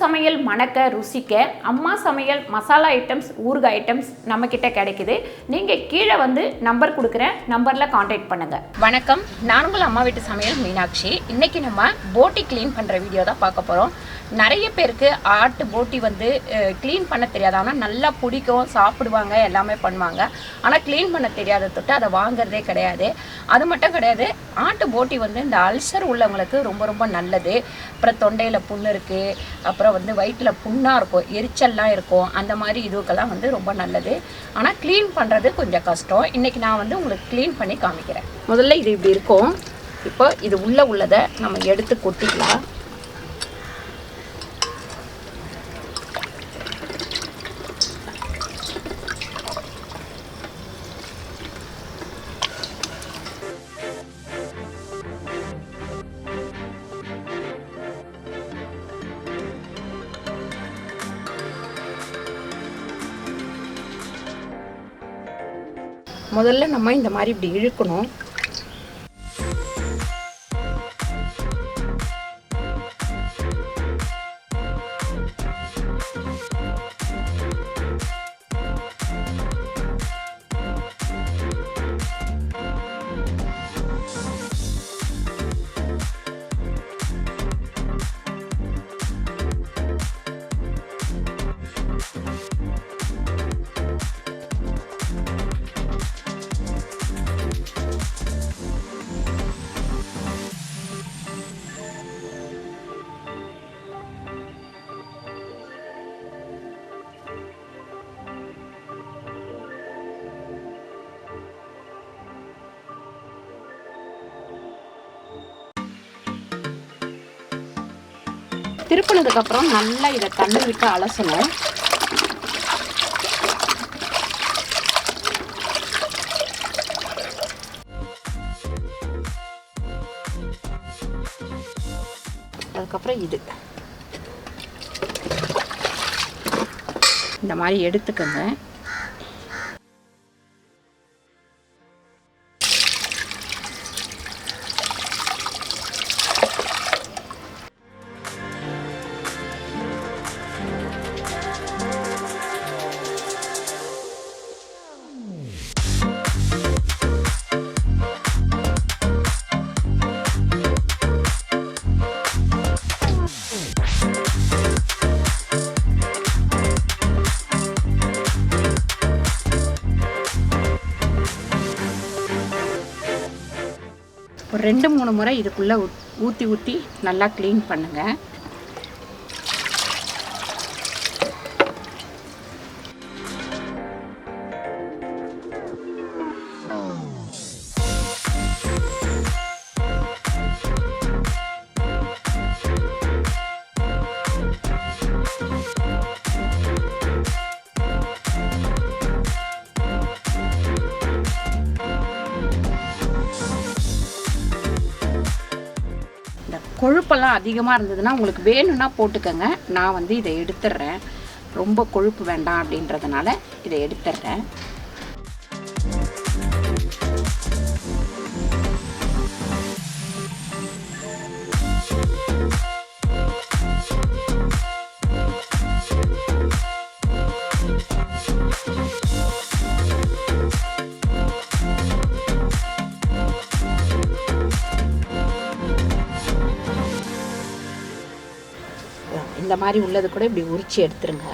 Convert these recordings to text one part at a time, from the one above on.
சமையல் மணக்க ருசிக்க அம்மா சமையல் மசாலா ஐட்டம்ஸ் ஊறுகாய் ஐட்டம்ஸ் நம்மக்கிட்ட கிடைக்குது. நீங்கள் கீழே வந்து நம்பர் கொடுக்குறேன், நம்பரில் காண்டாக்ட் பண்ணுங்கள். வணக்கம், நான் உங்கள் அம்மா வீட்டு சமையல் மீனாட்சி. இன்றைக்கி நம்ம போட்டி க்ளீன் பண்ணுற வீடியோ தான் பார்க்க போகிறோம். நிறைய பேருக்கு ஆட்டு போட்டி வந்து க்ளீன் பண்ண தெரியாது. ஆனால் நல்லா பிடிக்கும், சாப்பிடுவாங்க, எல்லாமே பண்ணுவாங்க. ஆனால் க்ளீன் பண்ண தெரியாத தொட்டு அதை வாங்குறதே கிடையாது. அது மட்டும் கிடையாது, ஆட்டு போட்டி வந்து இந்த அல்சர் உள்ளவங்களுக்கு ரொம்ப ரொம்ப நல்லது. அப்புறம் தொண்டையில் புண்ணு இருக்குது, அப்புறம் வந்து வயிற்றில் புண்ணாக இருக்கும், எரிச்சல்லாம் இருக்கும். அந்த மாதிரி இதுக்கெல்லாம் வந்து ரொம்ப நல்லது. ஆனால் க்ளீன் பண்ணுறது கொஞ்சம் கஷ்டம். இன்றைக்கி நான் வந்து உங்களுக்கு க்ளீன் பண்ணி காமிக்கிறேன். முதல்ல இது இப்படி இருக்கும். இப்போ இது உள்ளதை நம்ம எடுத்து கொட்டிக்கலாம். முதல்ல நம்ம இந்த மாதிரி இப்படி இழுக்கணும். திருப்பினதுக்கப்புறம் நல்லா இதை தண்ணி விட்டு அலசணும். அதுக்கப்புறம் இது இந்த மாதிரி எடுத்துக்கோங்க. ஒரு 2-3 முறை இதுக்குள்ளே ஊற்றி நல்லா க்ளீன் பண்ணுங்கள். கொழுப்பெல்லாம் அதிகமாக இருந்ததுன்னா உங்களுக்கு வேணும்னா போட்டுக்கோங்க. நான் வந்து இதை எடுத்துடுறேன். ரொம்ப கொழுப்பு வேண்டாம் அப்படின்றதுனால இதை எடுத்துடுறேன். இந்த மாதிரி உள்ளது கூட இப்படி உரிச்சு எடுத்துருங்க.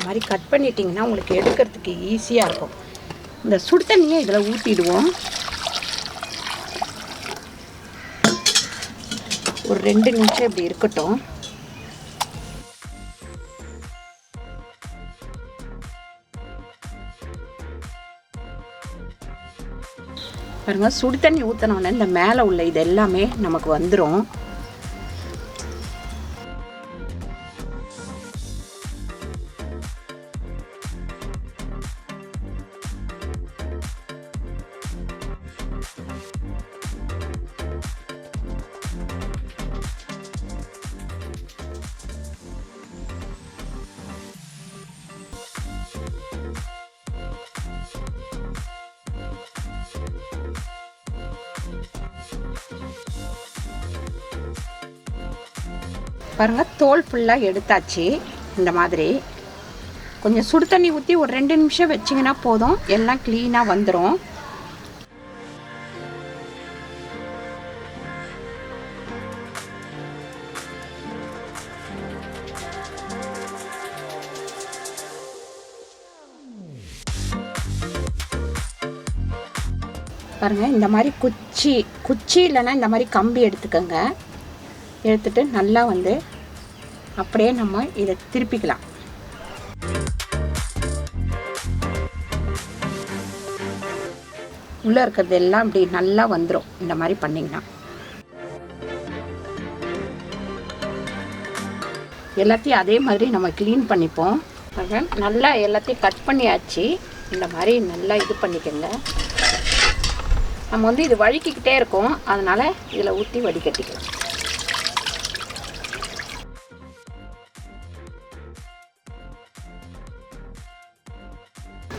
மாதிரி கட் பண்ணிட்டிங்கன்னா உங்களுக்கு எடுக்கிறதுக்கு ஈஸியாக இருக்கும். இந்த சுடு தண்ணியை இதில் ஊற்றிடுவோம். ஒரு 2 நிமிஷம் இப்படி இருக்கட்டும். பாருங்க, சுடு தண்ணி ஊற்றினோடனே இந்த மேலே உள்ள இது எல்லாமே நமக்கு வந்துடும். பாருங்கள், தோல் ஃபுல்லாக எடுத்தாச்சு. இந்த மாதிரி கொஞ்சம் சுடு தண்ணி ஊற்றி ஒரு 2 நிமிஷம் வச்சிங்கன்னா போதும், எல்லாம் க்ளீனாக வந்துடும். பாருங்கள், இந்த மாதிரி குச்சி இல்லைன்னா இந்த மாதிரி கம்பி எடுத்துக்கோங்க. எடுத்துட்டு நல்லா வந்து அப்படியே நம்ம இதை திருப்பிக்கலாம். உள்ளே இருக்கிறது எல்லாம் இப்படி நல்லா வந்துடும். இந்த மாதிரி பண்ணிங்கன்னா எல்லாத்தையும் அதே மாதிரி நம்ம க்ளீன் பண்ணிப்போம். நல்லா எல்லாத்தையும் கட் பண்ணியாச்சு. இந்த மாதிரி நல்லா இது பண்ணிக்கோங்க. நம்ம வந்து இது வழுக்கிக்கிட்டே இருக்கும், அதனால் இதில் ஊற்றி வடிகட்டிக்கலாம்.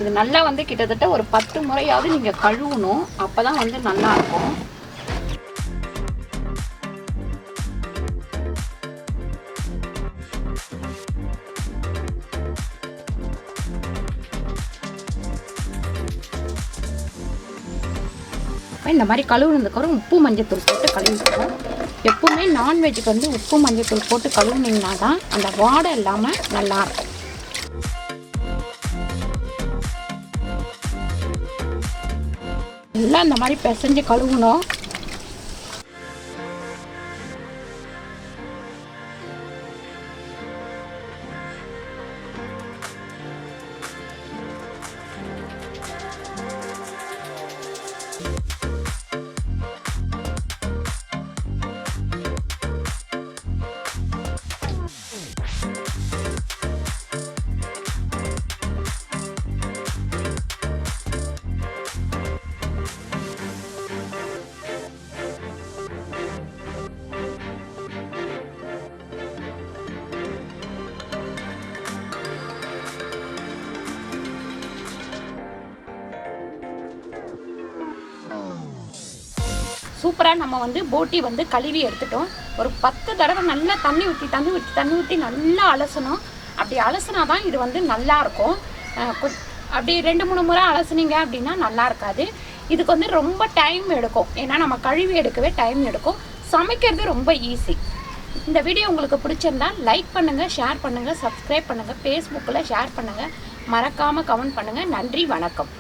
இது நல்லா வந்து கிட்டத்தட்ட ஒரு 10 முறையாவது நீங்கள் கழுவணும். அப்போ தான் வந்து நல்லாயிருக்கும். இந்த மாதிரி கழுவுனதுக்கப்புறம் உப்பு மஞ்சத்தூள் போட்டு கழுவிக்கணும். எப்பவுமே நான்வெஜ்ஜுக்கு வந்து உப்பு மஞ்சத்தூள் போட்டு கழுவுனீங்கன்னா தான் அந்த வாடை இல்லாமல் நல்லாயிருக்கும். எல்லாம் இந்த மாதிரி பிசைஞ்சு கழுவணும். சூப்பராக நம்ம வந்து போட்டி வந்து கழுவி எடுத்துட்டோம். ஒரு 10 தடவை நல்லா தண்ணி ஊற்றி நல்லா அலசணும். அப்படி அலசினா தான் இது வந்து நல்லாயிருக்கும். அப்படி 2-3 முறை அலசுனீங்க அப்படின்னா நல்லா இருக்காது. இதுக்கு வந்து ரொம்ப டைம் எடுக்கும். ஏன்னா நம்ம கழுவி எடுக்கவே டைம் எடுக்கும். சமைக்கிறது ரொம்ப ஈஸி. இந்த வீடியோ உங்களுக்கு பிடிச்சிருந்தா லைக் பண்ணுங்கள், ஷேர் பண்ணுங்கள், சப்ஸ்கிரைப் பண்ணுங்கள், ஃபேஸ்புக்கில் ஷேர் பண்ணுங்கள், மறக்காமல் கமெண்ட் பண்ணுங்கள். நன்றி, வணக்கம்.